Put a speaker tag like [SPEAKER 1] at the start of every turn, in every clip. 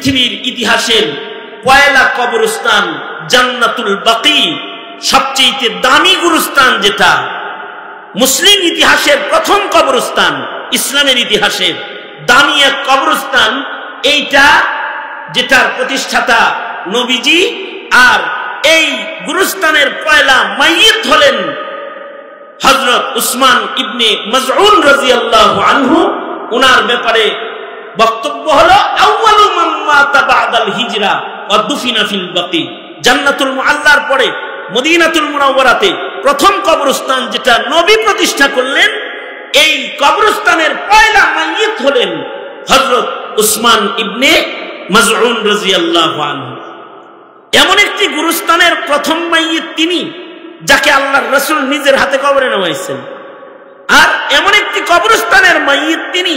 [SPEAKER 1] পৃথিবীর ইতিহাসের পয়লা কবরস্থান জান্নাতুল বাকি, সবচেয়ে দামি গুরুস্থান, যেটা মুসলিম ইতিহাসের প্রথম কবরস্থান, ইসলামের ইতিহাসের দামি এক কবরস্থান এইটা, যেটার প্রতিষ্ঠাতা নবীজি। আর এই গুরুস্থানের পয়লা মাইয়িত হলেন হযরত উসমান ইবনে মাযউন রাদিয়াল্লাহু আনহু। ওনার ব্যাপারে বক্তব্য হলো আউয়ালু মান মাতা বাদাল হিজরা ওয়া দুফিনা ফিল বাকি। জান্নাতুল মুআল্লার পরে মদিনাতুল মুনাওয়ারাতে প্রথম কবরস্থান যেটা নবী প্রতিষ্ঠা করলেন, এই কবরস্থানের পয়লা মাইয়িত হলেন হযরত উসমান ইবনে মাযউন রাদিয়াল্লাহু আনহু। এমন একটি গুরুস্থানের প্রথম মাইয়িত তিনি, যাকে আল্লাহর রাসূল নিজের হাতে কবরে নামাইছেন। আর এমন একটি কবরস্থানের মাইয়িত তিনি,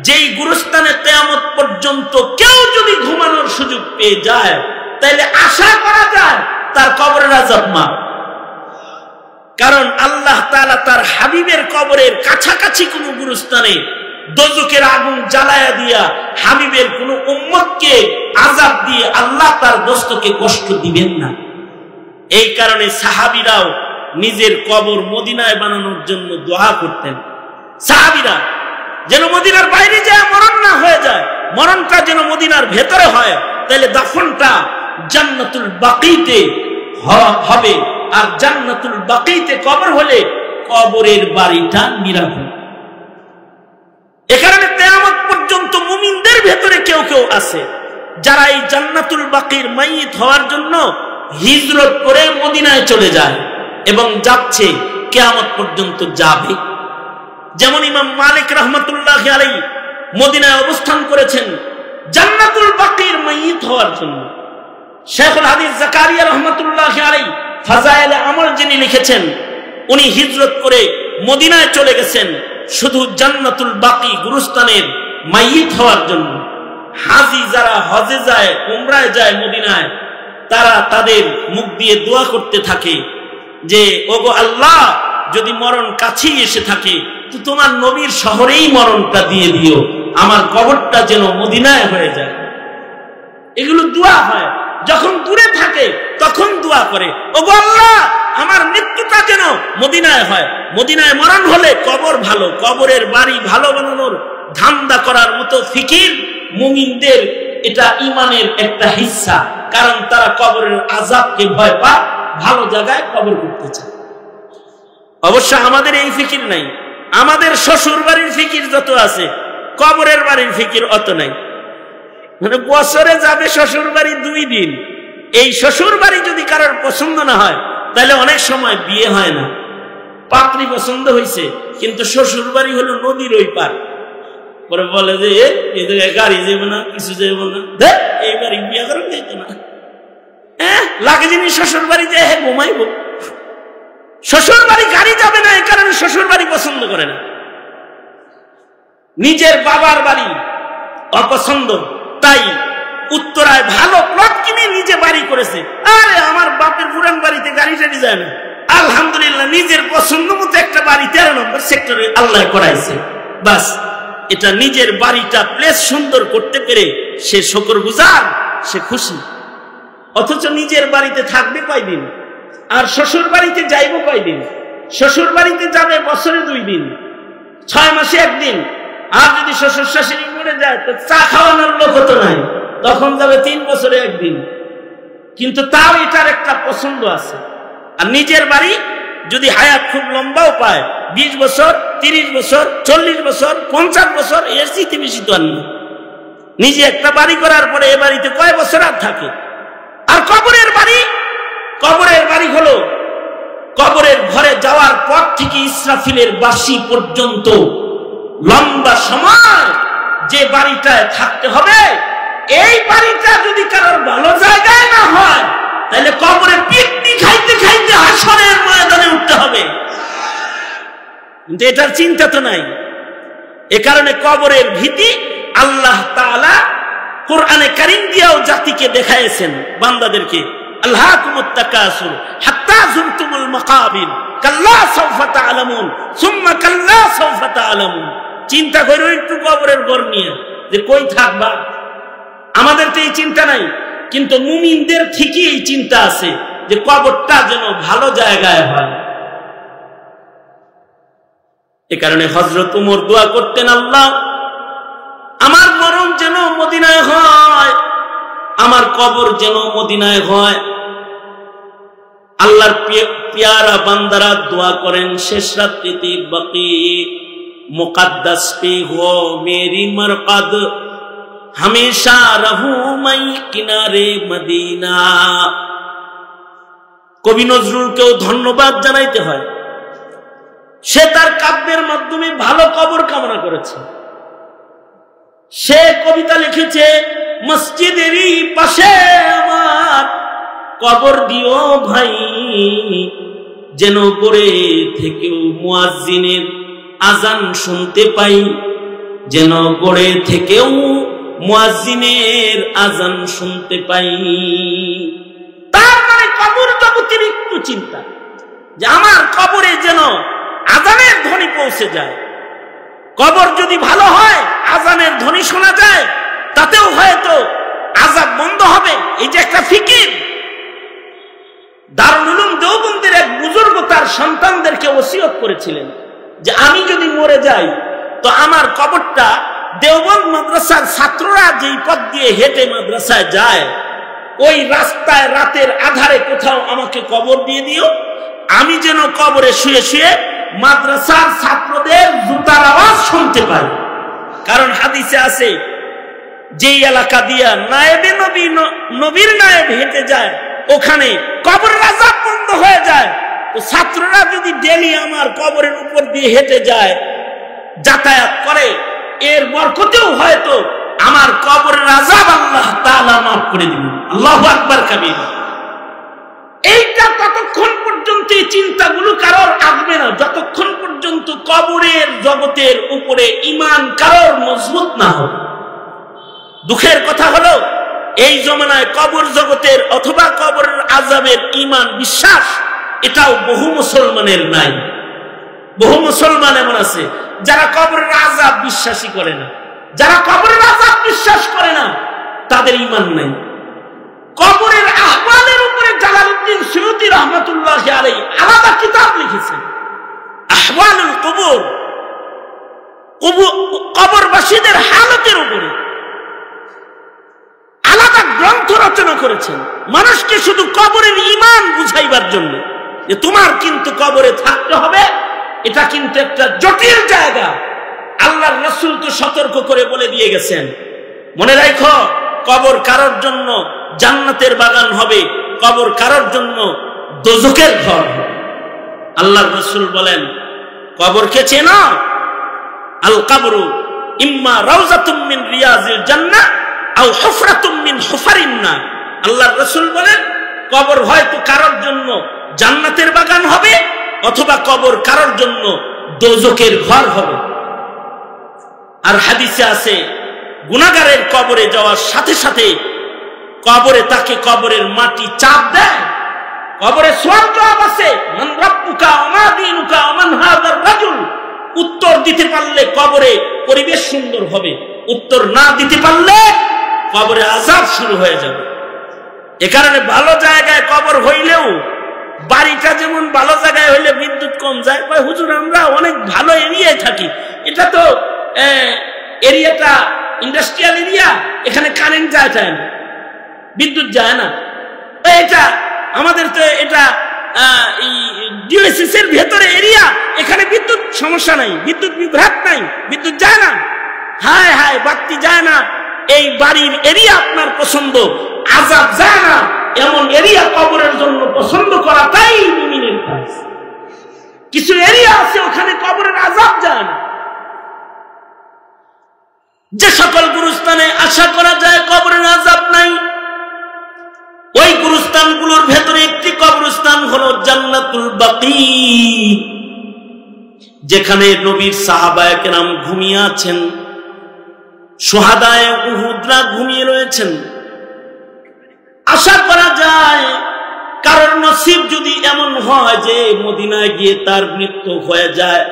[SPEAKER 1] যেই গুরুস্থানে কিয়ামত পর্যন্ত কেউ যদি ঘুমানোর সুযোগ পেয়ে যায়, তাহলে আশা করা যায় তার কবরের আযাব মাফ। কারণ আল্লাহ তাআলা তার হাবিবের কবরের কাছাকাছি কোন গুরুস্থানে দোজখের আগুন জ্বালায়া দিয়া হাবিবের কোন উম্মতকে আযাব দিয়ে আল্লাহ তার দোস্তকে কষ্ট দিবেন না। এই কারণে সাহাবীরাও নিজের কবর মদিনায় বানানোর জন্য দোয়া করতেন। সাহাবীরা যেন মদিনার বাইরে যায় মরণ না হয়ে যায়, মরণটা যেন মদিনার ভেতরে হয়, তাহলে দাফনটা জান্নাতুল বাকিতে হবে। আর জান্নাতুল বাকিতে কবর হলে কবরের বাড়িটা নিরাপদ। এ কারণে কিয়ামত পর্যন্ত মুমিনদের ভেতরে কেউ কেউ আছে যারা এই জান্নাতুল বাকির মাইয়িত হওয়ার জন্য হিজরত করে মদিনায় চলে যায় এবং যাচ্ছে, কিয়ামত পর্যন্ত যাবে। যেমন ইমাম মালিক রাহমাতুল্লাহি আলাইহি মদিনায় অবস্থান করেছেন জান্নাতুল বাকির মাইয়িত হওয়ার জন্য। শেখুল হাদিস জাকারিয়া রাহমাতুল্লাহি আলাইহি ফাজায়েলে আমল যিনি লিখেছেন, উনি হিজরত করে মদিনায় চলে গেছেন শুধু জান্নাতুল বাকি গুরুস্থানের মাইয়িত হওয়ার জন্য। হাজি যারা হজে যায়, উমরায় যায় মদিনায়, তারা তাদের মুখ দিয়ে দোয়া করতে থাকে যে ওগো আল্লাহ, যদি মরণ কাছেই এসে থাকে তো তোমার নবীর শহরেই মরণটা দিয়ে দিও, আমার কবরটা যেন মদিনায় হয়ে যায়। এগুলো দোয়া হয়। যখন দূরে থাকে তখন দোয়া করে, ওগো আল্লাহ, আমার মৃত্যুটা যেন মদিনায় হয়। মদিনায় মরণ হলে কবর ভালো, কবরের বাড়ি ভালো বানানোর ধান্দা করার মতো ফিকির মুমিনদের, এটা ঈমানের একটা হিস্সা। কারণ তারা কবরের আযাবকে ভয় পায়, ভালো জায়গায় কবর করতে চায়। অবশ্য আমাদের এই ফিকির নাই। আমাদের শ্বশুর বাড়ির ফিকির যত আছে, কবরের বাড়ির ফিকির অত নাই। মানে বছরে যাবে শ্বশুর বাড়ি 2 দিন, এই শ্বশুর বাড়ি যদি কারোর পছন্দ না হয় তাহলে অনেক সময় বিয়ে হয় না। পাত্রী পছন্দ হয়েছে কিন্তু শ্বশুর বাড়ি হলো নদীর ওই পার, পরে বলে যে এই জায়গায় গাড়ি যাবে না, কিছু যাবে না, এই বাড়ি বিয়ে করে যেত না। লাগে যিনি শ্বশুর বাড়ি যায় ঘুমাইব। শ্বশুর বাড়ি গাড়ি যাবে না, এই কারণে শ্বশুর বাড়ি পছন্দ করে না। নিজের বাবার বাড়ি অপছন্দ, তাই উত্তরায় ভালো প্লট কিনে নিজে বাড়ি করেছে। আরে আমার বাপের পুরান বাড়িতে গাড়ি টাড়ি যায় না, আলহামদুলিল্লাহ নিজের পছন্দ মতো একটা বাড়ি 13 নম্বর সেক্টরে আল্লাহ করাইছে। বাস, এটা নিজের বাড়িটা প্লেস সুন্দর করতে পেরে সে শুকরগুজার, সে খুশি। অথচ নিজের বাড়িতে থাকবে কয়দিন, আর শ্বশুর বাড়িতে যাইব কয়দিন? শ্বশুর বাড়িতে যাবে বছরে 2 দিন, 6 মাসে 1 দিন। আর যদি শ্বশুর শাশুড়ি মরে যায় তো চা খাওয়ানোর লোক তো নাই, তখন যাবে 3 বছরে 1 দিন। কিন্তু তাও এটার একটা পছন্দ আছে। আর নিজের বাড়ি যদি হায়াত খুব লম্বাও পায়, 20 বছর, 30 বছর, 40 বছর, 50 বছর, এর চেয়ে বেশি তো আর না। নিজে একটা বাড়ি করার পরে এ বাড়িতে কয় বছর আর থাকে। আর কবরের বাড়ি, কবরের বাড়ি হলো কবরের ঘরে যাওয়ার পর থেকে ইসরাফিলের বাঁশি পর্যন্ত লম্বা সময় যে বাড়িটায় থাকতে হবে, এই বাড়িটা যদি কারোর ভালো জায়গায় না হয় তাহলে কবরে পিকনি খাইতে খাইতে হাসরের ময়দানে উঠতে হবে। কিন্তু এটার চিন্তা তো নাই। এ কারণে কবরের ভীতি আল্লাহ তাআলা কোরআনে কারীম দিয়েও জাতিকে দেখাইছেন, বান্দাদেরকে। আল্লাহকুমুত তাকাসুর হাত্তা যুরতুমুল মাকাবির কাল্লা সাওফা তা'লামুন সুম্মা কাল্লা সাওফা তা'লামুন। চিন্তা করো একটু কবরের ঘর নিয়ে যে কই থাকবা। আমাদের তো এই চিন্তা নাই, কিন্তু মুমিনদের ঠিকই এই চিন্তা আছে যে কবরটা যেন ভালো জায়গায় হয়। এ কারণে হযরত ওমর দোয়া করতেন, আল্লাহ আমার মরণ যেন মদিনায় হয়, আমার কবর যেন মদিনায় হয়। আল্লাহর প্যারা বান্দারা দোয়া করেন শেষ রাত্রিতে, বাকি মুকদ্দাস পে হো মেরি মরকদ, हमेशा रहूं मैं किनारे मदीना। কবি নজরুলকেও ধন্যবাদ জানাইতে হয়, সে তার কাব্যের মাধ্যমে ভালো কবর কামনা করেছে। সে কবিতা লিখেছে, মসজিদেরই পাশে আমার কবর দিও ভাই, যেন গড়ে থেকেও মুয়াজ্জিনের আজান শুনতে পাই, যেন গড়ে থেকেও মুয়াজ্জিনের আজান শুনতে পাই। তার মানে কবর জগতের একটু চিন্তা যে আমার কবরে যেন আজানের ধ্বনি পৌঁছে যায়। কবর যদি ভালো হয়, আজানের ধ্বনি শোনা যায়, তাতেও হয়তো আযাব বন্ধ হবে। এই যে একটা ফিকির। দারুল উলুম দেওবন্দের এক বুজুর্গ তার সন্তানদেরকে ওসিয়ত করেছিলেন যে আমি যদি মরে যাই তো আমার কবরটা দেওবন্দ মাদ্রাসার ছাত্ররা যেই পথ দিয়ে হেঁটে মাদ্রাসায় যায় ওই রাস্তায় রাতের আধারে কোথাও আমাকে কবর দিয়ে দিও, আমি যেন কবরে শুয়ে শুয়ে মাদ্রাসার ছাত্রদের জুতার আওয়াজ শুনতে পাই। কারণ হাদিসে আছে, যেই এলাকা দিয়া নায়েবে নবী নবীর নায়েব হেঁটে যায় ওখানে কবরের আযাব বন্ধ হয়ে যায়। তো ছাত্ররা যদি ডেলি আমার কবরের উপর দিয়ে হেঁটে যায়, যাতায়াত করে, এর বরকতেও হয়তো আমার কবরের আযাব আল্লাহ তাআলা মাফ করে দিবেন। আল্লাহু আকবার কাবীর। এইটা ততক্ষণ পর্যন্ত এই চিন্তাগুলো কারোর আসবে না যতক্ষণ পর্যন্ত কবরের জগতের উপরে ঈমান কারোর মজবুত না হবে। দুঃখের কথা হলো এই জমানায় কবর জগতের অথবা কবরের আযাবের ঈমান বিশ্বাস এটাও বহু মুসলমানের নাই। বহু মুসলমান এমন আছে যারা কবরের আযাব বিশ্বাসই করে না। যারা কবরের আযাব বিশ্বাস করে না তাদের ঈমান নাই। কবরের আহওয়ালের উপরে জালালউদ্দিন সুয়ুতী রাহমাতুল্লাহি আলাইহি আলাদা কিতাব লিখেছেন, আহওয়ালুল কুবুর, কবরবাসীদের হালতের উপরে আলাদা গ্রন্থ রচনা করেছেন, মানুষকে শুধু কবরের ঈমান বুঝাইবার জন্য যে তোমার কিন্তু কবরে থাকতে হবে, এটা কিন্তু একটা জটিল জায়গা। আল্লাহর রাসূল তো সতর্ক করে বলে দিয়ে গেছেন, মনে রাখো কবর কারোর জন্য জান্নাতের বাগান হবে, কবর কারোর জন্য দোজখের ঘর হবে। আল্লাহর রাসূল বলেন, কবরকে চেনো? আল কবরু ইম্মা রাউযাতুম মিন রিয়াজিল জান্নাহ আও হুফরাতুম মিন হুফারিন নার। আল্লাহর রাসূল বলেন, কবর হয়তো কারোর জন্য জান্নাতের বাগান হবে অথবা কবর কারোর জন্য দোজখের ঘর হবে। আর হাদিসে আছে, গুনাহগারের কবরে যাওয়ার সাথে সাথে কবরে তাকে কবরের মাটি চাপ দেয়। কবরে সওয়াল জবাব আছে, মান রাব্বুকা ওয়া মা দীনুকা ওয়া মান হাযার রাজুল। উত্তর দিতে পারলে কবরে পরিবেশ সুন্দর হবে, উত্তর না দিতে পারলে কবরে আযাব শুরু হয়ে যাবে। এ কারণে ভালো জায়গায় কবর হইলেও, বাড়িটা যেমন ভালো জায়গায় হইলে বিদ্যুৎ কম যায়, হুজুর আমরা অনেক ভালো এরিয়ায় থাকি, এটা তো এরিয়াটা ইন্ডাস্ট্রিয়াল এরিয়া, এখানে কারেন্ট যায় না, বিদ্যুৎ যায় না, এটা আমাদের তো এটা ডিওএসএস এর ভেতরে এরিয়া, এখানে বিদ্যুৎ সমস্যা নাই, বিদ্যুৎ বিভ্রাট নাই, বিদ্যুৎ যায় না, হায় হায় বাতি যায় না। এই বাড়ির এরিয়া আপনার পছন্দ, আযাব যায় না, এমন এরিয়া কবরের জন্য পছন্দ করাটাই মুমিনের কাজ। কিছু এরিয়া আছে ওখানে কবরের আযাব যায় না। যে সকল গুরুস্থানে আশা করা যায় কবরের আযাব নাই, ওই গুরুস্থানগুলোর ভেতরে একটি কবরস্থান হলো জান্নাতুল বাকি, যেখানে নবীর সাহাবায়ে কেরাম ঘুমিয়ে আছেন, শুহাদায়ে উহুদরা ঘুমিয়ে রয়েছেন। আশা করা যায় কারোর নসিব যদি এমন হয় যে মদিনায় গিয়ে তার মৃত্যু হয়ে যায়,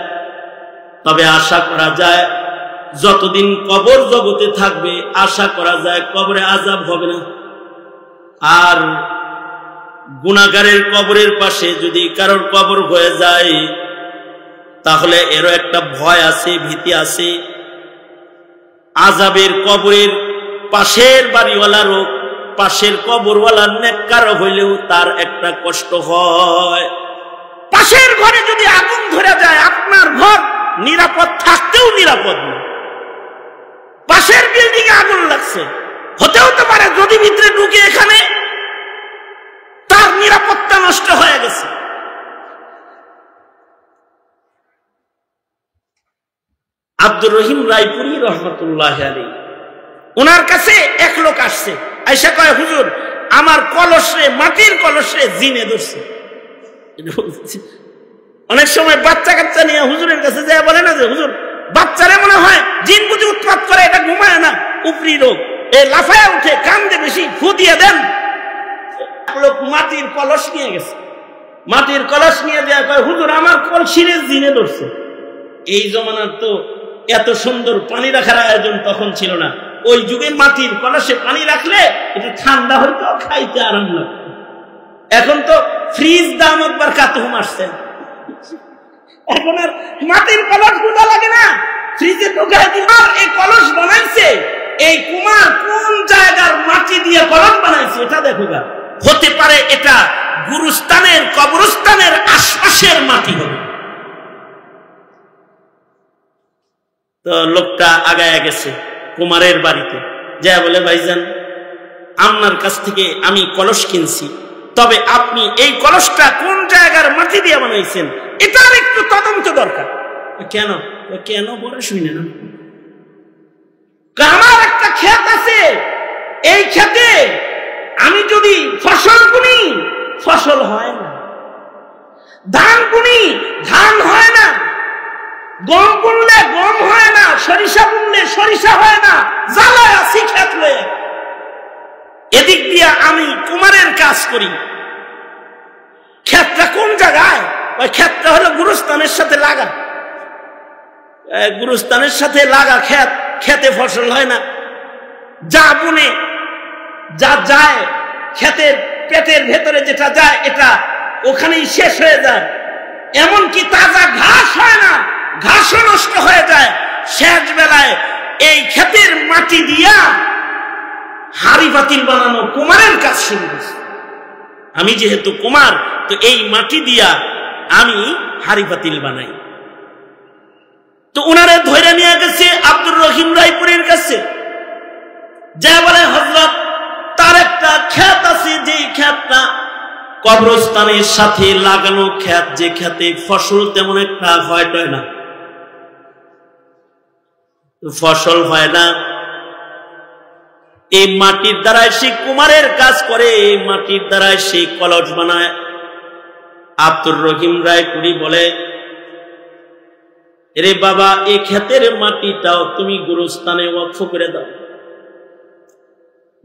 [SPEAKER 1] তবে আশা করা যায় যতদিন কবর জগতে থাকবে আশা করা যায় কবরে আযাব হবে না। আর গুনাহগারের কবরের পাশে যদি কারোর কবর হয়ে যায় তাহলে এরও একটা ভয় আছে, ভীতি আছে। আযাবের কবরের পাশের বাড়িওয়ালারও, পাশের কবরওয়ালার নেককার হইলেও তার একটা কষ্ট হয়। পাশের ঘরে যদি আগুন ধরে যায় আপনার ঘর নিরাপদ থাকতেও নিরাপদ না। পাশের বিল্ডিং এ আগুন লাগছে, হতেও তো পারে যদি ভিতরে ঢুকে এখানে তার নিরাপত্তা নষ্ট হয়ে গেছে। আব্দুর রহিম রায়পুরি রহমতুল্লাহ আলাইহি, ওনার কাছে এক লোক আসছে, আইসা কয় হুজুর আমার কলসে, মাটির কলসে জিনে ধরছে। অনেক সময় বাচ্চা কাচ্চা নিয়ে হুজুরের কাছে যায় বলে না যে হুজুর বাচ্চারে মনে হয় জিন বুঝি উৎপাত করে, এটা ঘুমায় না, উপরি রোগ, এ লাফায় উঠে কান্দে বেশি, ফু দিয়ে দেন। লোক মাটির কলস নিয়ে গেছে, মাটির কলস নিয়ে দেয়া কয় হুজুর আমার কলসিরে জিনে ধরছে। এই জমানার তো এত সুন্দর পানি রাখার আয়োজন তখন ছিল না। ওই যুগে মাটির কলসে পানি রাখলে এটা ঠান্ডা হইতো, খাইতে আরাম লাগতো। এখন তো ফ্রিজ দামত বারকাতুহু আসছে, এখন আর মাটির কলস গুলা লাগে না, ফ্রিজে ঢুকায় দিল। এই কলস বানাইছে এই কুমার কোন জায়গার মাটি দিয়ে কলস বানাইছে এটা দেখো গা। হতে পারে এটা গুরুস্থানের, কবরস্থানের আশপাশের মাটি হবে। তো লোকটা আগায় গেছে কুমারের বাড়িতে, যা বলে ভাইজান আপনার কাছ থেকে আমি কলস কিনছি, তবে আপনি এই কলসটা কোন জায়গার মাটি দিয়ে বানাইছেন এটার একটু তদন্ত দরকার। কেন? কেন বলে শুনে না, আমার একটা ক্ষেত আছে, এই ক্ষেতে আমি যদি ফসল বুনি ফসল হয় না, ধান বুনি ধান হয় না, গম বুনলে গম হয় না, সরিষা বুনলে সরিষা হয় না, জ্বালায় আছি ক্ষেত লয়ে। এদিক দিয়ে আমি কুমারের কাজ করি। ক্ষেতটা কোন জায়গায়? ওই ক্ষেতটা হলো গুরুস্থানের সাথে লাগা, গুরুস্থানের সাথে লাগা ক্ষেত, খেতে ফসল হয় না। যা বুনে যা যায় ক্ষেতের পেটের ভেতরে যেটা যায় এটা ওখানেই শেষ হয়ে যায়। এমনকি তাজা ঘাস হয় না, ঘাসও নষ্ট হয়ে যায়। শেষ বেলায় এই ক্ষেতের মাটি দিয়া হাড়ি পাতিল বানানো কুমারের কাজ শুরু করছে। আমি যেহেতু কুমার, তো এই মাটি দিয়া আমি হাড়ি পাতিল বানাই। তো ওনারে ধরে নিয়ে গেছে আব্দুর রহিম রায়পুরীর কাছে, যা বলে হযরত তার একটা ক্ষেত আছে, যে ক্ষেতটা কবরস্থানের সাথে লাগানো ক্ষেত, যে ক্ষেতে ফসল তেমন একটা হয় না, ফসল হয় না। এই মাটির দ্বারাই সে কুমারের কাজ করে, এই মাটির দ্বারাই সে কলস বানায়। আব্দুর রহিম রায়পুরী বলে, রে বাবা এই ক্ষেতের মাটিটাও তুমি গুরুস্থানে ওয়াকফ করে দাও,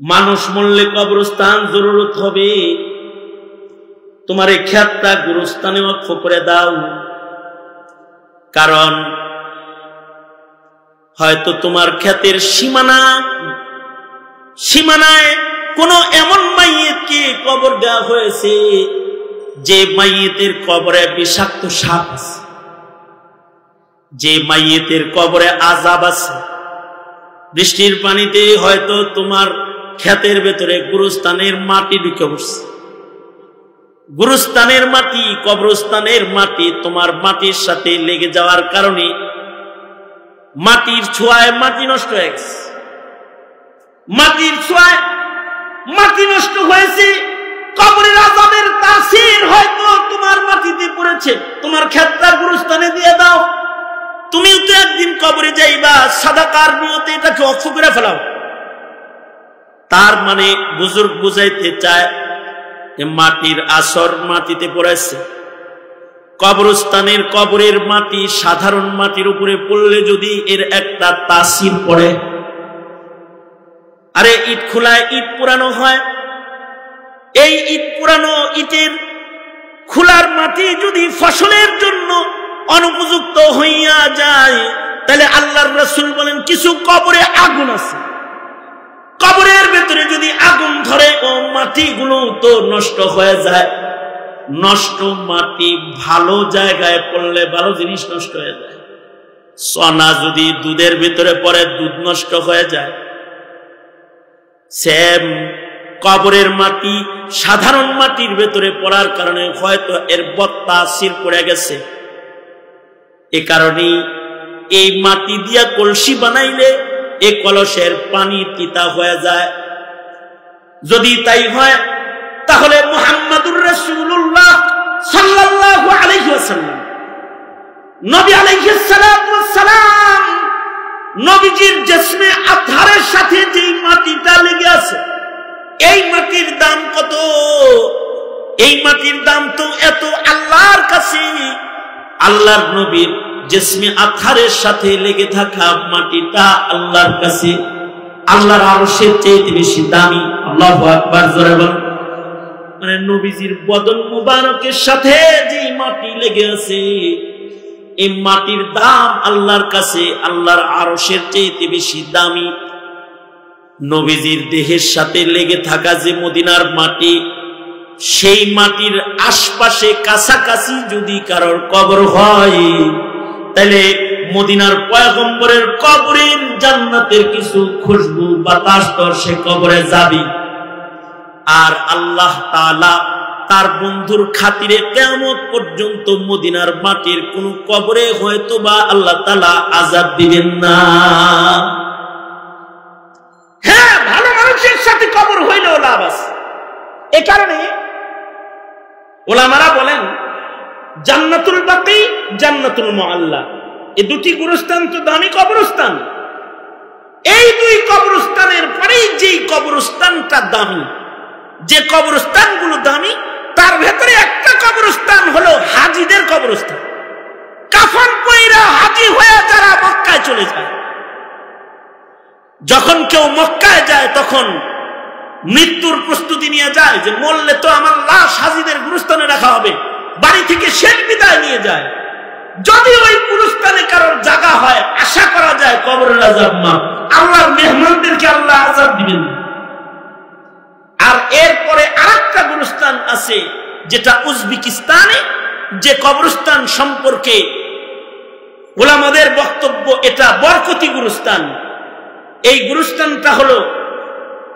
[SPEAKER 1] মানুষ মরলে কবরস্থান জরুরত হবে, তোমার এই ক্ষেতটা গুরুস্থানে ওয়াকফ করে দাও। কারণ হয়তো তোমার ক্ষেতের সীমানায় কোন এমন মাইয়িতকে কবর দেওয়া হয়েছে যে মাইয়িতের কবরে বিষাক্ত সাপ আছে, যে মাইয়িতের কবরে আযাব আছে। বৃষ্টির পানিতে হয়তো তোমার ক্ষেতের ভেতরে গুরুস্থানের মাটি ঢুকে পড়ছে, গুরুস্থানের মাটি, কবরস্থানের মাটি তোমার মাটির সাথে লেগে যাওয়ার কারণে মাটির ছোঁয়ায় মাটি নষ্ট হয়ে গেছে, মাটির ছোঁয়ায় মাটি নষ্ট হয়েছে। কবরের আযাবের তাসির হয়তো তোমার মাটিতে পড়েছে, তোমার ক্ষেতটা গুরুস্থানে দিয়ে দাও। তুমিও তো একদিন কবরে যাইবা, সাদাকার নিয়তে এটাকে ওয়াকফ করে ফেলাও। তার মানে বুজুর্গ বুঝাইতে চায় মাটির আসর মাটিতে পড়েছে। কবরস্থানের কবরের মাটি সাধারণ মাটির উপরে পড়লে যদি এর একটা তাসির পড়ে, আরে ইট খোলায় ইট পুরানো হয়, এই ইট পুরানো ইটের খোলার মাটি যদি ফসলের জন্য অনুপযুক্ত হইয়া যায় তাহলে আল্লাহর রাসূল বলেন কিছু কবরে আগুন আছে, কবরের ভেতরে যদি আগুন ধরে ও মাটিগুলো তো নষ্ট হয়ে যায়। নষ্ট মাটি ভালো জায়গায় পড়লে ভালো জিনিস নষ্ট হয়ে যায়। সোনা যদি দুধের ভিতরে পড়ে দুধ নষ্ট হয়ে যায়। সেম কবরের মাটি সাধারণ মাটির ভেতরে পড়ার কারণে হয়তো এর বত্তা সির পড়ে গেছে, এ কারণে এই মাটি দিয়া কলসি বানাইলে এই কলসের পানি তিতা হয়ে যায়। যদি তাই হয় তাহলে মুহাম্মাদুর রাসূলুল্লাহ সাল্লাল্লাহু আলাইহি ওয়াসাল্লাম নবী আলাইহিস সালাতু ওয়াস সালাম নবীজির জিসমে আতহারের সাথে যে মাটিটা লেগে আছে, এই মাটির দাম কত? এই মাটির দাম তো এত আল্লাহর কাছে। আল্লাহর নবীর জিসমে আতহারের সাথে লেগে থাকা মাটিটা আল্লাহর কাছে আল্লাহর আরশের চেয়ে বেশি দামি। আল্লাহু আকবার, জোরে বল। মানে নবীজির বদন মুবারকের সাথে যে মাটি লেগে আছে, এই মাটির দাম আল্লাহর কাছে আল্লাহর আরশের চেয়ে বেশি দামি। নবীজির দেহের সাথে লেগে থাকা যে মদিনার মাটি, সেই মাটির আশপাশে কাছাকাছি যদি কারোর কবর হয়, তাহলে মদিনার পয়গম্বরের কবরের জান্নাতের কিছু খুশবু বাতাস তো সে কবরে যাবে। আর আল্লাহ তাআলা তার বন্ধুর খাতিরে কিয়ামত পর্যন্ত মদিনার মাটির কোন কবরে হয়তো বা আল্লাহ তাআলা আযাব দিবেন না। হ্যাঁ, ভালো মানুষের সাথে কবর হইলেও লাভ আছে। এ কারণে ওলামারা বলেন জান্নাতুল বাকি, জান্নাতুল মুআল্লা, এই দুটি গুরুস্থান তো দামি কবরস্থান। এই দুই কবরস্থানের পরেই যেই কবরস্থানটা দামি, যে কবরস্থানগুলো দামি, তার ভেতরে একটা কবরস্থান হলো হাজীদের কবরস্থান। কাফন পয়রা হাজী হয়ে যারা মক্কায় চলে যায়, যখন কেউ মক্কায় যায় তখন মৃত্যুর প্রস্তুতি নিয়ে যায় যে মরলে তো আমার লাশ হাজীদের গুরুস্থানে রাখা হবে, বাড়ি থেকে শেষ বিদায় নিয়ে যায়। যদি ওই গুরুস্থানে কারোর জায়গা হয়, আশা করা যায় কবরের আযাব মা, আল্লাহর মেহমানদেরকে আল্লাহ আযাব দিবেন। আর এরপরে আরেকটা গুরুস্থান আছে যেটা উজবেকিস্তানে, যে কবরস্থান সম্পর্কে উলামাদের বক্তব্য এটা বরকতি গুরুস্থান। এই গুরুস্থানটা হলো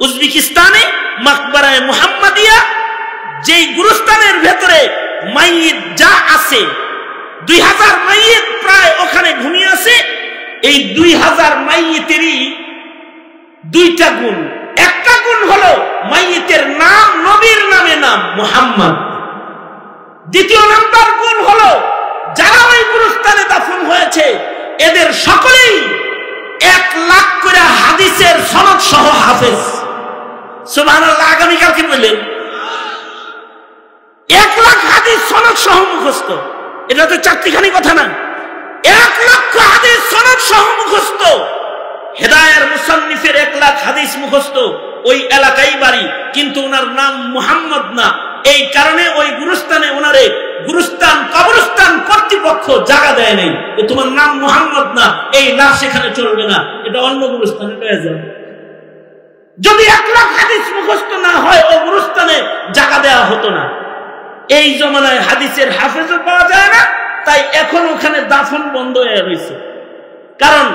[SPEAKER 1] উজবেকিস্তানে মাকবারায়ে মুহাম্মাদিয়া, যেই গুরুস্থানের ভেতরে মাইয়িত যা আছে 2000 মাইয়িত প্রায় ওখানে ঘুমিয়ে আছে। এই 2000 মাইয়িতেরই দুইটা গুণ। একটা গুণ হলো মাইয়িতের নাম নবীর নামে নাম মুহাম্মদ। দ্বিতীয় নাম্বার গুণ হলো যারা ওই গুরুস্থানে দাফন হয়েছে এদের সকলেই 1 লাখ করে হাদিসের সনদ সহ হাফেজ। সুবহানাল্লাহ, আগামীকাল কি বললেন? 1 লাখ হাদিস সনদ সহ মুখস্থ। এটা তো চারটিখানি কথা না, 1 লক্ষ হাদিস সনদ সহ মুখস্থ। হেদায়ার মুসান্নিফের 1 লাখ হাদিস মুখস্থ, ওই এলাকায় বাড়ি, কিন্তু ওনার নাম মুহাম্মদ না। এই কারণে ওই গুরুস্থানে ওনারে গুরুস্থান কবরস্থান কর্তৃপক্ষ জায়গা দেয় নাই, তোমার নাম মুহাম্মদ না, এই লাশ সেখানে চলবে না, এটা অন্য গুরুস্থানে পেয়ে যাবে। যদি 1 লাখ হাদিস মুখস্থ না হয় ওই গুরুস্থানে জায়গা দেওয়া হতো না। এই জমানায় হাদিসের হাফেজও পাওয়া যায় না, তাই এখন ওখানে দাফন বন্ধ হয়ে রয়েছে। কারণ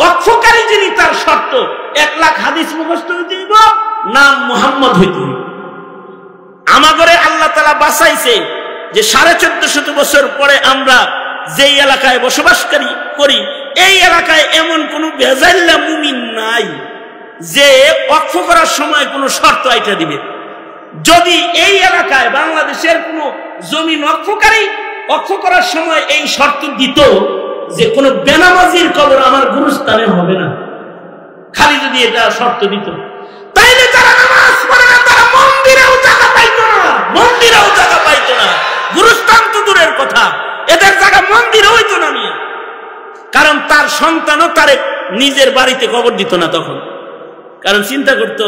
[SPEAKER 1] অক্ষকারী যিনি তার শর্ত 1 লাখ হাদিস মুখস্থ হইতে হইব, নাম মুহাম্মদ হইতে হইব। আমাগরে আল্লাহ তাআলা বাঁচাইছে যে 1450 বছর পরে আমরা যেই এলাকায় বসবাস করি, এই এলাকায় এমন কোন বেজাইল্লা মুমিন নাই যে ওয়াকফ করার সময় কোনো শর্ত আইটা দিবে। যদি এই এলাকায় বাংলাদেশের কোন জমি ওয়াকফ করার সময় এই শর্ত দিত যে কোন বেনামাজির কবর আমার গুরুস্থানে হবে না, খালি যদি এটা শর্ত দিত, তাইলে যারা নামাজ পড়ে না তারা মন্দিরেও জায়গা পাইতো না, গুরুস্থান তো দূরের কথা, এদের জায়গা মন্দিরে হইতো না মিয়া। কারণ তার সন্তানও তারে নিজের বাড়িতে কবর দিত না তখন, কারণ চিন্তা করতো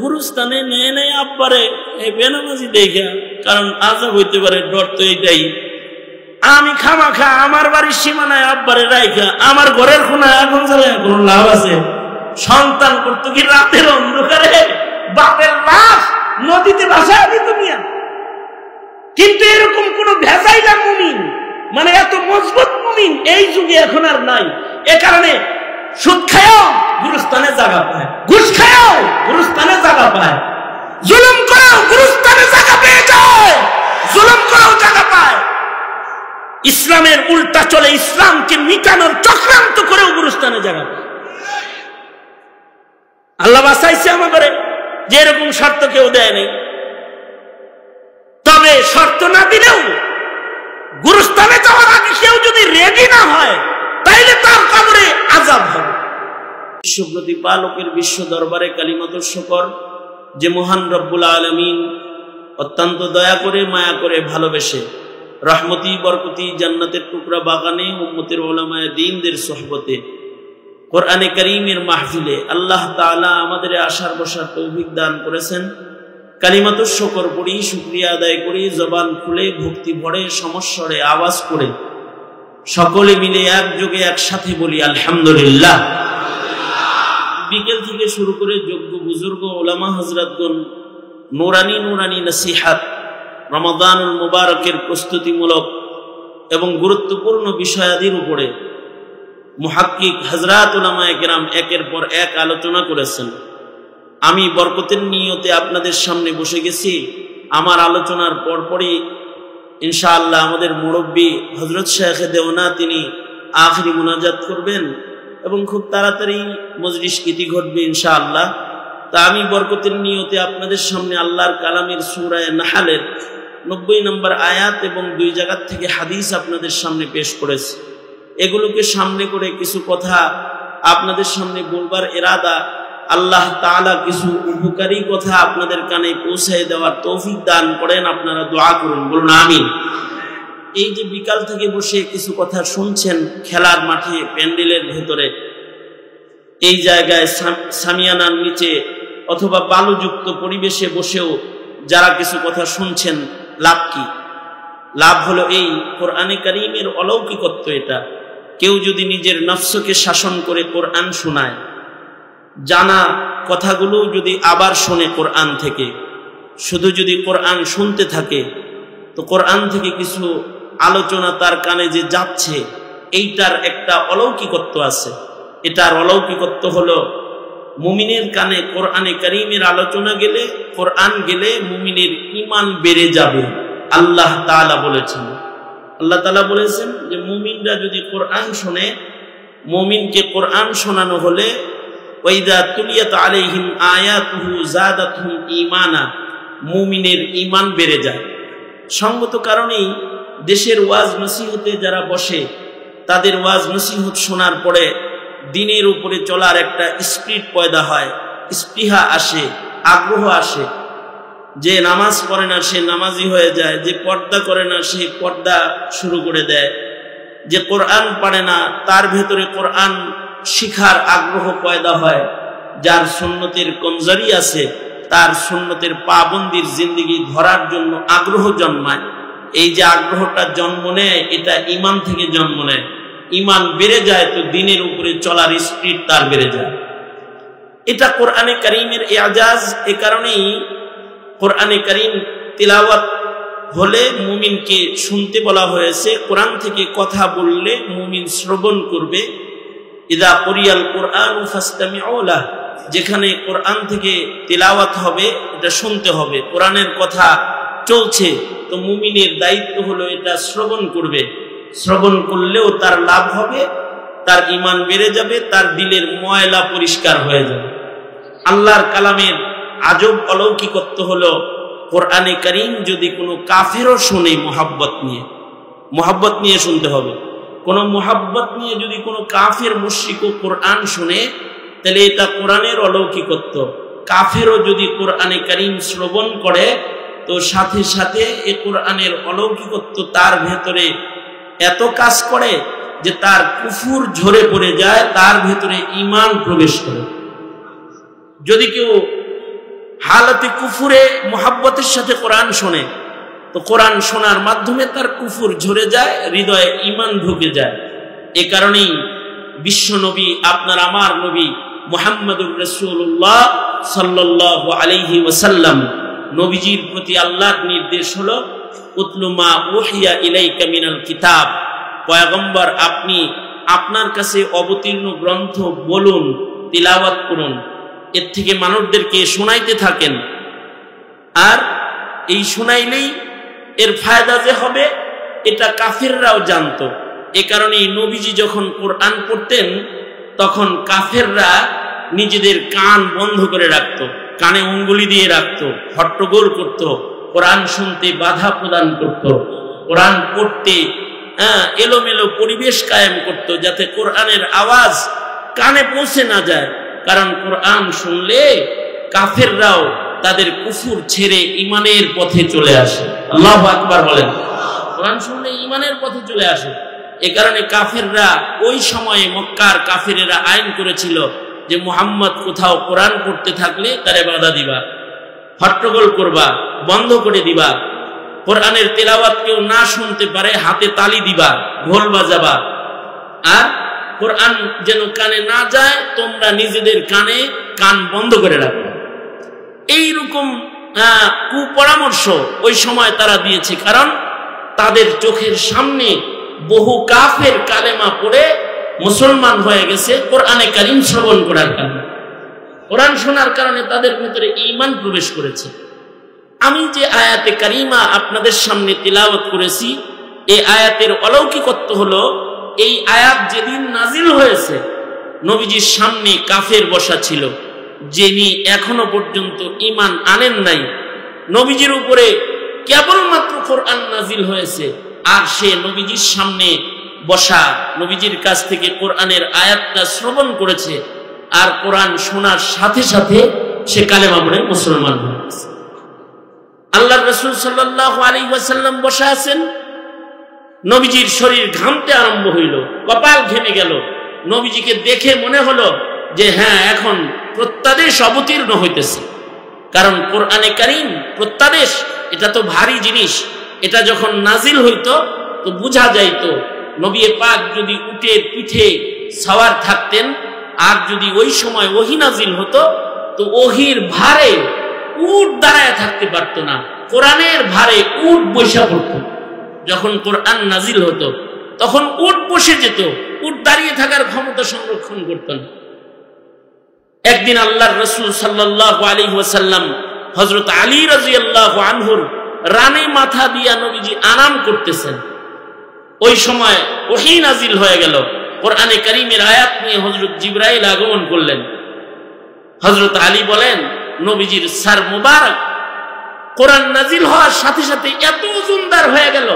[SPEAKER 1] গুরুস্থানে নেয় নেয় আব্বারে এই বেনামাজি দেখা, কারণ আযাব হইতে পারে, ডর তো এইটাই। আমি খামাখা আমার বাড়ির সীমানায় আব্বারে রাইখা আমার ঘরের কোনায় আগুন জ্বালায় কোনো লাভ আছে? সন্তান করতো কি রাতের অন্ধকারে বাপের লাশ নদীতে ভাসায় দিত মিয়া। কিন্তু এরকম কোন ভেজাইলা মুমিন, মানে এত মজবুত মুমিন এই যুগে এখন আর নাই। এ কারণে সুদ খায়ও গুরুস্থানে জায়গা পায়, ঘুষ খায়ও গুরুস্থানে জায়গা পায়, জুলুম করেও গুরুস্থানে জায়গা পেয়ে যায়, জুলুম করেও জায়গা পায়। ইসলামের উল্টা চলে, ইসলামকে মিটানোর চক্রান্ত করেও গুরুস্থানে জায়গা পায়। আল্লাহ বাঁচাইছে আমাদের, যে এরকম শর্ত কেউ দেয় নাই। তবে শর্ত না দিলেও গুরুস্থানে যাওয়ার আগে কেউ যদি রেডি না হয় তাইলে তার কবরে আযাব হবে। বিশ্ব প্রতিপালকের বিশ্ব দরবারে কালিমাতুশ শুকর, যে মহান রব্বুল আলামিন অত্যন্ত দয়া করে মায়া করে ভালোবেসে রহমতি বরকতি জান্নাতের টুকরা বাগানে উম্মতের উলামায়ে দ্বীনদের সোহবতে কোরআনে কারীমের মাহফিলে আল্লাহ তাআলা আমাদের আসার বসার তৌফিক দান করেছেন। কালিমাতুশ শুকর পড়ি, শুকরিয়া আদায় করি, জবান খুলে ভক্তি ভরে সমস্বরে আওয়াজ করে সকলে মিলে একযোগে একসাথে বলি আলহামদুলিল্লাহ। বিকেল থেকে শুরু করে যোগ্য বুজুর্গ ওলামা হযরতগণ নুরানি নুরানি নসিহাত, রমাদানুল মুবারকের প্রস্তুতিমূলক এবং গুরুত্বপূর্ণ বিষয়াদির উপরে মুহাক্কিক হযরত উলামায়ে কেরাম একের পর এক আলোচনা করেছেন। আমি বরকতের নিয়তে আপনাদের সামনে বসে গেছি। আমার আলোচনার পরপরই ইনশাআল্লাহ আমাদের মুরব্বী হযরত শেখে দেওনা তিনি আখিরি মুনাজাত করবেন এবং খুব তাড়াতাড়ি মজলিস ইতি ঘটবে ইনশাআল্লাহ। তা আমি বরকতের নিয়তে আপনাদের সামনে আল্লাহর কালামের সূরা নাহলের 90 নম্বর আয়াত এবং 2 জায়গা থেকে হাদিস আপনাদের সামনে পেশ করেছি। এগুলোকে সামনে করে কিছু কথা আপনাদের সামনে বলবার ইরাদা, আল্লাহ তাআলা কিছু উপকারী কথা আপনাদের কানে পৌঁছে দেওয়ার তৌফিক দান করেন। আপনারা দোয়া করুন, বলুন আমিন। এই যে বিকাল থেকে বসে কিছু কথা শুনছেন, খেলার মাঠে প্যান্ডেলের ভেতরে, এই জায়গায় সামিয়ানার নিচে অথবা বালুযুক্ত পরিবেশে বসেও যারা কিছু কথা শুনছেন, লাভ কি? লাভ হলো এই, কোরআনে কারীমের অলৌকিকত্ব এটা। কেউ যদি নিজের নফসকে শাসন করে কোরআন শোনায়, জানা কথাগুলো যদি আবার শোনে কোরআন থেকে, শুধু যদি কোরআন শুনতে থাকে, তো কোরআন থেকে কিছু আলোচনা তার কানে যে যাচ্ছে, এইটার একটা অলৌকিকত্ব আছে। এটার অলৌকিকত্ব হলো মুমিনের কানে কোরআনে কারীমের আলোচনা গেলে, কোরআন গেলে মুমিনের ঈমান বেড়ে যাবে। আল্লাহ তাআলা বলেছেন, আল্লাহ তাআলা বলেছেন যে মুমিনরা যদি কোরআন শোনে, মুমিনকে কোরআন শোনানো হলে ওয়াইদা তুলিয়াত আলাইহিম আয়াতুহু যাদাতহুম ঈমানা, মুমিনের ঈমান বেড়ে যায়। সঙ্গত কারণেই দেশের ওয়াজ নসিহতে যারা বসে, তাদের ওয়াজ নসিহত শোনার পরে দিনের উপরে চলার একটা স্পিরিট পয়দা হয়, স্পৃহা আসে, আগ্রহ আসে। যে নামাজ পড়ে না সে নামাজি হয়ে যায়, যে পর্দা করে না সে পর্দা শুরু করে দেয়, যে কোরআন পড়ে না তার ভেতরে কোরআন শিখার আগ্রহ পয়দা হয়, যার সুন্নতের কমজোরি আছে তার সুন্নতের পাবন্দির জিন্দেগি ধরার জন্য আগ্রহ জন্মায়। এই যে আগ্রহটা জন্ম নেয়, এটা ঈমান থেকে জন্ম নেয়। ঈমান বেড়ে যায় তো দিনের উপরে চলার স্পিরিট তার বেড়ে যায়। এটা কোরআনে কারীমের এজাজ। এ কারণেই কোরআনে কারীম তিলাওয়াত হলে মুমিনকে শুনতে বলা হয়েছে। কোরআন থেকে কথা বললে মুমিন শ্রবণ করবে। ইদা কুরিয়াল কুরআনু ফাসতামিউ লাহ, যেখানে কোরআন থেকে তিলাওয়াত হবে এটা শুনতে হবে। কোরআনের কথা চলছে তো মুমিনের দায়িত্ব হলো এটা শ্রবণ করবে। শ্রবণ করলেও তার লাভ হবে, তার ঈমান বেড়ে যাবে, তার দিলের ময়লা পরিষ্কার হয়ে যাবে। আল্লাহর কালামের আজব অলৌকিকত্ব হলো কোরআনে কারীম যদি কোনো কাফেরও শুনে মোহাব্বত নিয়ে শুনতে হবে। কোনো মোহাব্বত নিয়ে যদি কোনো কাফের মুশরিকও কোরআন শুনে, তাহলে এটা কোরআনের অলৌকিকত্ব। কাফেরও যদি কোরআনে কারীম শ্রবণ করে, তো সাথে সাথে এই কোরআনের অলৌকিকত্ব তার ভেতরে এত কাজ করে যে তার কুফুর ঝরে পড়ে যায়, তার ভেতরে ঈমান প্রবেশ করে। যদি কেউ হালতে কুফুরে মোহাব্বতের সাথে কোরআন শোনে, তো কোরআন শোনার মাধ্যমে তার কুফর ঝরে যায়, হৃদয়ে ঈমান ঢুকে যায়। এ কারণেই বিশ্ব নবী, আপনার আমার নবী মুহাম্মদুর রাসূলুল্লাহ সাল্লাল্লাহু আলাইহি ওয়াসাল্লাম, নবীজির প্রতি আল্লাহর নির্দেশ হলো উতলু মা উহিয়া ইলাইকা মিনাল কিতাব, পয়গম্বর আপনি আপনার কাছে অবতীর্ণ গ্রন্থ বলুন, তিলাওয়াত করুন, এর থেকে মানুষদেরকে শোনাইতে থাকেন। আর এই শোনাইলেই এর ফায়দা যে হবে এটা কাফেররাও জানতো। এ কারণেই নবীজি যখন কোরআন পড়তেন তখন কাফেররা নিজেদের কান বন্ধ করে রাখতো, কানে অঙ্গুলি দিয়ে রাখতো, হট্টগোল করত, কোরআন শুনতে বাধা প্রদান করত, কোরআন পড়তে এলোমেলো পরিবেশ কায়েম করত, যাতে কোরআনের আওয়াজ কানে পৌঁছে না যায়। কারণ কোরআন শুনলে কাফেররাও তাদের কুফর ছেড়ে ঈমানের পথে চলে আসে। আল্লাহু আকবার বলেন। কোরআন শুনলে ঈমানের পথে চলে আসে। এ কারণে কাফেররা ওই সময়ে, মক্কার কাফেরেরা আইন করেছিল যে মুহাম্মদ কোথাও কোরআন পড়তে থাকলে তারে বাধা দিবা, হট্টগোল করবা, বন্ধ করে দিবা, কোরআনের তেলাওয়াত কেউ না শুনতে পারে হাতে তালি দিবা, ঢোল বাজাবা, আর কোরআন যেন কানে না যায় তোমরা নিজেদের কান বন্ধ করে রাখো। এইরকম কুপরামর্শ ওই সময় তারা দিয়েছে। কারণ তাদের চোখের সামনে বহু কাফের কালেমা পড়ে মুসলমান হয়ে গেছে কোরআনে কারীম শ্রবণ করার কারণে, কোরআন শোনার কারণে তাদের ভিতরে ঈমান প্রবেশ করেছে। আমি যে আয়াতে কারিমা আপনাদের সামনে তিলাওয়াত করেছি, এই আয়াতের অলৌকিকত্ব হলো, এই আয়াত যেদিন নাজিল হয়েছে নবীজির সামনে কাফের বসা ছিল, যিনি এখনো পর্যন্ত ঈমান আনেন নাই, নবীজির উপরে কেবলমাত্র কোরআন নাজিল হয়েছে, আর সে নবীজির সামনে বসা, নবীজির কাছ থেকে কোরআনের আয়াতটা শ্রবণ করেছে, আর কোরআন শোনার সাথে সাথে সে কালেমা পড়ে মুসলমান হয়ে গেছে। আল্লাহর রাসূল সাল্লাল্লাহু আলাইহি ওয়াসাল্লাম বসা আছেন, নবীজির শরীর ঘামতে আরম্ভ হইল, কপাল ঘেমে গেল। নবীজিকে দেখে মনে হলো যে হ্যাঁ, এখন প্রত্যাদেশ অবতীর্ণ হইতেছে। কারণ কোরআনে কারীম প্রত্যাদেশ, এটা তো ভারী জিনিস, এটা যখন নাজিল হইতো তো বুঝা যাইতো। নবী পাক যদি উটের পিঠে সওয়ার থাকতেন, আর যদি ওই সময় ওহী নাজিল হতো তো ওহীর ভারে উট দাঁড়ায় থাকতে পারত না, কোরআনের ভারে উট বসে পড়ত। যখন কোরআন নাজিল হতো তখন উট বসে যেত, উট দাঁড়িয়ে থাকার ক্ষমতা সংরক্ষণ করত না। একদিন আল্লাহর রাসূল সাল্লাল্লাহু আলাইহি ওয়াসাল্লাম হযরত আলী রাদিয়াল্লাহু আনহুর রানে মাথা দিয়া নবীজি আরাম করতেছেন। ওই সময় ওহী নাজিল হয়ে গেল, কোরআনে কারীমের আয়াত নিয়ে হযরত জিবরাইল আগমন করলেন। হযরত আলী বলেন, নবীজির সার মুবারক কোরআন নাজিল হওয়ার সাথে সাথে এত ওজনদার হয়ে গেল,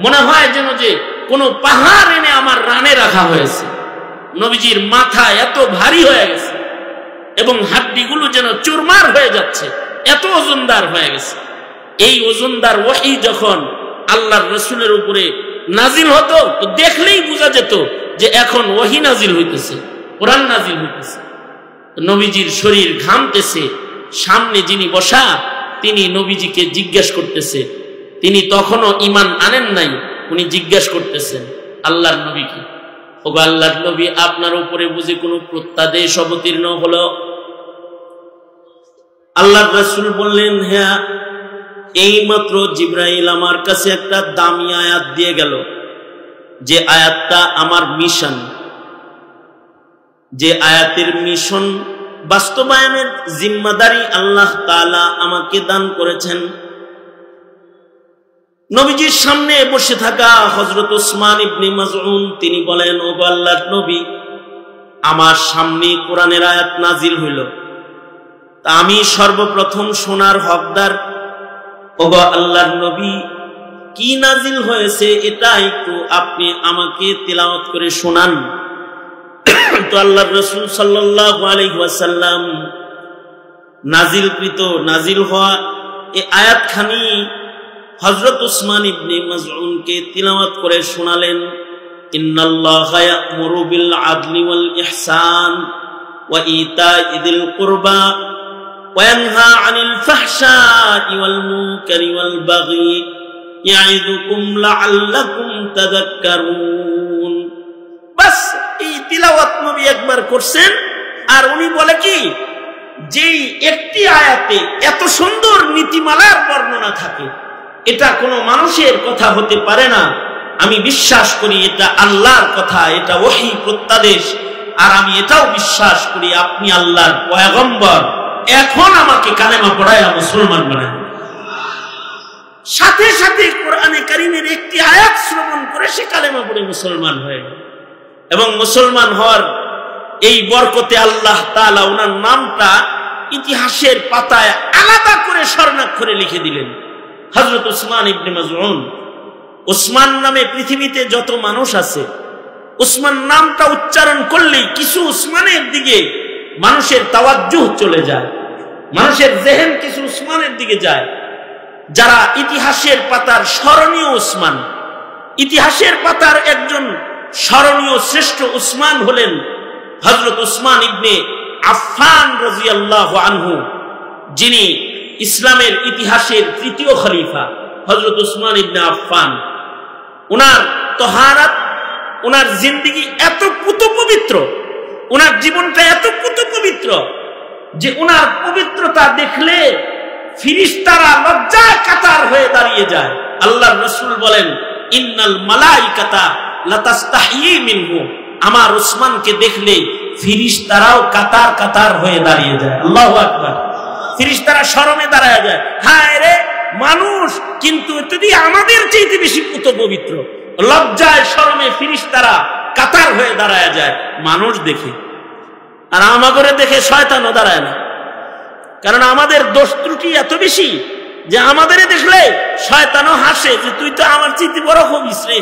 [SPEAKER 1] মনে হয় যেন যে কোনো পাহাড় এনে আমার রানে রাখা হয়েছে। নবীজির মাথা এত ভারী হয়ে গেছে এবং হাড্ডিগুলো যেন চুরমার হয়ে যাচ্ছে, এত ওজনদার হয়ে গেছে। এই ওজনদার ওহী যখন আল্লাহর রাসূলের উপরে নাজিল হতো তো দেখলেই বোঝা যেত যে এখন ওহী নাজিল হইতেছে, কোরআন নাজিল হইতেছে। নবীজির শরীর ঘামতেছে, সামনে যিনি বসা তিনি নবীজিকে জিজ্ঞেস করতেছে, তিনি তখনও ঈমান আনেন নাই, উনি জিজ্ঞেস করতেছেন আল্লাহর নবীকে, ওগো আল্লাহর নবী, আপনার উপরে বুঝি কোনো প্রত্যাদেশ অবতীর্ণ হলো? আল্লাহর রাসূল বললেন, হ্যাঁ, এইমাত্র জিবরাইল আমার কাছে একটা দামি আয়াত দিয়ে গেল, যে আয়াতটা আমার মিশন, যে আয়াতের মিশন বাস্তবায়নের জিম্মাদারি আল্লাহ তাআলা আমাকে দান করেছেন। নবীজির সামনে বসে থাকা হযরত উসমান ইবনে মাযউন তিনি বলেন, ওগো আল্লাহর নবী, আমার সামনে কোরআনের আয়াত নাজিল হইল, তা আমি সর্বপ্রথম শোনার হকদার। ওগো আল্লাহর নবী, কি নাজিল হয়েছে এটা একটু আপনি আমাকে তিলাওয়াত করে শোনান। তো আল্লাহর রাসূল সাল্লাল্লাহু আলাইহি ওয়াসাল্লাম নাজিল হওয়া এই আয়াতখানি হযরত উসমান ইবনে মাযউনকে তিলাওয়াত করে শোনালেন। ইন্নাল্লাহা ইয়া'মুরু বিল আদলি ওয়াল ইহসান ওয়া ইতা'i যিল কুরবা ওয়া ইয়ানহা আনিল ফাহশা'i ওয়াল মুনকারি ওয়াল বাগি ইয়াইদুকুম লাআল্লাকুম তাযাক্কারুন। বাস এই তিলাওয়াত নবী একবার করছেন, আর উনি বলে কি, যেই একটি আয়াতে এত সুন্দর নীতিমালার বর্ণনা থাকে, এটা কোনো মানুষের কথা হতে পারে না। আমি বিশ্বাস করি এটা আল্লাহর কথা, এটা ওহী প্রত্যাদেশ। আর আমি এটাও বিশ্বাস করি আপনি আল্লাহর পয়গম্বর। এখন আমাকে কালেমা পড়ায়া মুসলমান বানায়। সাথে সাথে কোরআনে কারীমের একটি আয়াত শ্রবণ করে সে কালেমা পড়ে মুসলমান হয়ে গেল। এবং মুসলমান হওয়ার এই বরকতে আল্লাহ তাআলা ওনার নামটা ইতিহাসের পাতায় আলাদা করে স্বর্ণাক্ষরে লিখে দিলেন, হযরত উসমান ইবনে মাজউন। উসমান নামে পৃথিবীতে যত মানুষ আছে, উসমান নামটা উচ্চারণ করলেই কিছু উসমানের দিকে মানুষের তাওয়াজ্জুহ চলে যায়, মানুষের জেহেন কিছু উসমানের দিকে যায়। যারা ইতিহাসের পাতার স্মরণীয় উসমান, ইতিহাসের পাতার একজন স্মরণীয় শ্রেষ্ঠ উসমান হলেন হযরত উসমান ইবনে আফফান রাদিয়াল্লাহু আনহু, যিনি ইসলামের ইতিহাসের তৃতীয় খলিফা। হযরত উসমান ইবনে আফফান, ওনার তহারাত, ওনার জিন্দেগি এত পুত পবিত্র, ওনার জীবনটা এত পুত পবিত্র যে ওনার পবিত্রতা দেখলে ফিরিস্তারা লজ্জায় কাতার হয়ে দাঁড়িয়ে যায়। আল্লাহর রাসূল বলেন, ইন্নাল মালাইকাতা লাতাস্তাহি মিনহু, আমার উসমানকে দেখলে ফিরিস্তারাও কাতার কাতার হয়ে দাঁড়িয়ে যায়। আল্লাহু আকবার। ফিরিস্তারা শরমে দাঁড়ায় যায়, হায় রে মানুষ কিন্তু যদি আমাদের চাইতে বেশি পুত পবিত্র। লজ্জায় শরমে ফিরিস্তারা কাতার হয়ে দাঁড়ায় যায় মানুষ দেখে, আর আমাগরে দেখে শয়তানও দাঁড়ায় না। কারণ আমাদের দোষ ত্রুটি এত বেশি যে আমাদের দেখলে শয়তানও হাসে যে তুই তো আমার চাইতে বড় হবিস রে।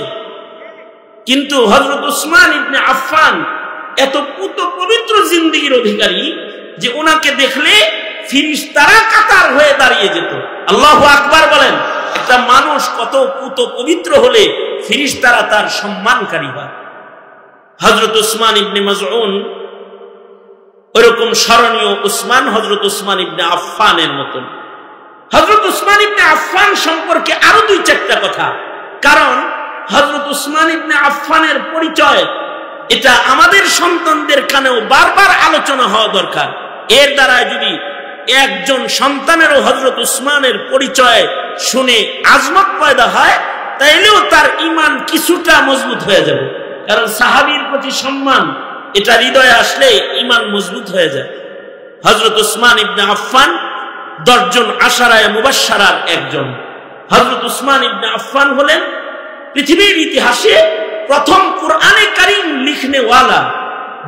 [SPEAKER 1] কিন্তু হযরত উসমান ইবনে আফফান এত পুত পবিত্র জিন্দেগির অধিকারী যে ওনাকে দেখলে ফিরিস্তারা কাতার হয়ে দাঁড়িয়ে যেত। আল্লাহু আকবার বলেন। একটা মানুষ কত পুত পবিত্র হলে ফিরিস্তারা তার সম্মানকারী হয়। হযরত উসমান ইবনে মাজউন ওরকম স্মরণীয় উসমান হযরত উসমান ইবনে আফফানের মতন। হযরত উসমান ইবনে আফফান সম্পর্কে আরো দুই চারটা কথা, কারণ হযরত উসমান ইবনে আফফানের পরিচয় এটা আমাদের সন্তানদের কানেও বারবার আলোচনা হওয়া দরকার। এর দ্বারা যদি একজন সন্তানেরও হযরত উসমানের পরিচয় শুনে আজমত পয়দা হয়, তাইলেও তার ঈমান কিছুটা মজবুত হয়ে যাবে। কারণ সাহাবীর প্রতি সম্মান এটা হৃদয়ে আসলে ঈমান মজবুত হয়ে যায়। হযরত উসমান ইবনে আফফান 10 জন আশারায়ে মুবাশশারার একজন। হযরত উসমান ইবনে আফফান হলেন পৃথিবীর ইতিহাসে প্রথম কোরআনে কারীম লিখনেওয়ালা,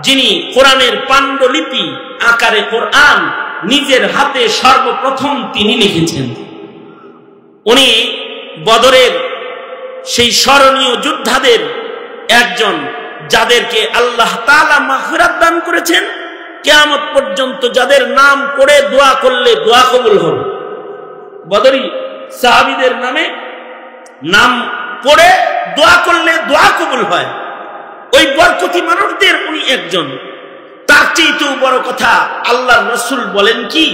[SPEAKER 1] যিনি কোরআনের পাণ্ডুলিপি আকারে কোরআন নিজের হাতে সর্বপ্রথম তিনি লিখেছেন। উনি বদরের সেই স্মরণীয় যোদ্ধাদের একজন, যাদেরকে আল্লাহ তাআলা মাগফিরাত দান করেছেন। কিয়ামত পর্যন্ত যাদের নাম পড়ে দোয়া করলে দোয়া কবুল হবে। বদরি সাহাবীদের নামে নাম পড়ে দোয়া করলে দোয়া কবুল হয়। ওই বরকতি মানুষদের উনি একজন। তার চেয়েও বড় কথা, আল্লাহর রাসূল বলেন কি,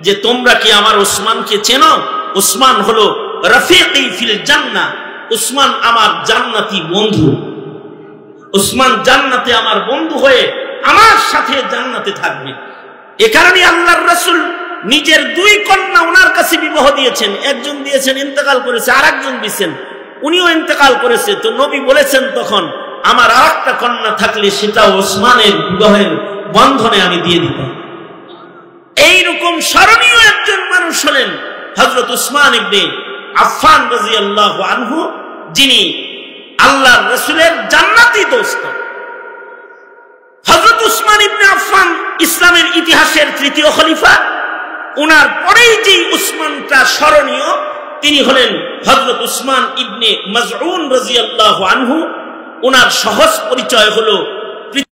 [SPEAKER 1] যে তোমরা কি আমার উসমানকে চেনো? উসমান হলো রফিকি ফিল জান্নাহ, উসমান আমার জান্নাতি বন্ধু। উসমান জান্নাতে আমার বন্ধু হয়ে আমার সাথে জান্নাতে থাকবে। এ কারণে আল্লাহর রাসূল নিজের 2 কন্যা ওনার কাছে বিবাহ দিয়েছেন। একজন দিয়েছেন, ইন্তেকাল করেছে, আর একজন দিয়েছেন, উনিও ইন্তেকাল করেছে। তো নবী বলেছেন তখন, আমার আরেকটা কন্যা থাকলে সেটা ওসমানের বিবাহের বন্ধনে আমি দিয়ে দিতাম। এইরকম স্মরণীয় একজন মানুষ হলেন হযরত উসমান ইবনে আফফান রাদিয়াল্লাহু আনহু, যিনি আল্লাহর রাসূলের জান্নাতি দোস্ত। হযরত উসমান ইবনে আফফান ইসলামের ইতিহাসের তৃতীয় খলিফা। ওনার পরেই যে উসমানটা স্মরণীয়, তিনি হলেন হযরত উসমান ইবনে মাজউন রাদিয়াল্লাহু আনহু। ওনার সহজ পরিচয় হলো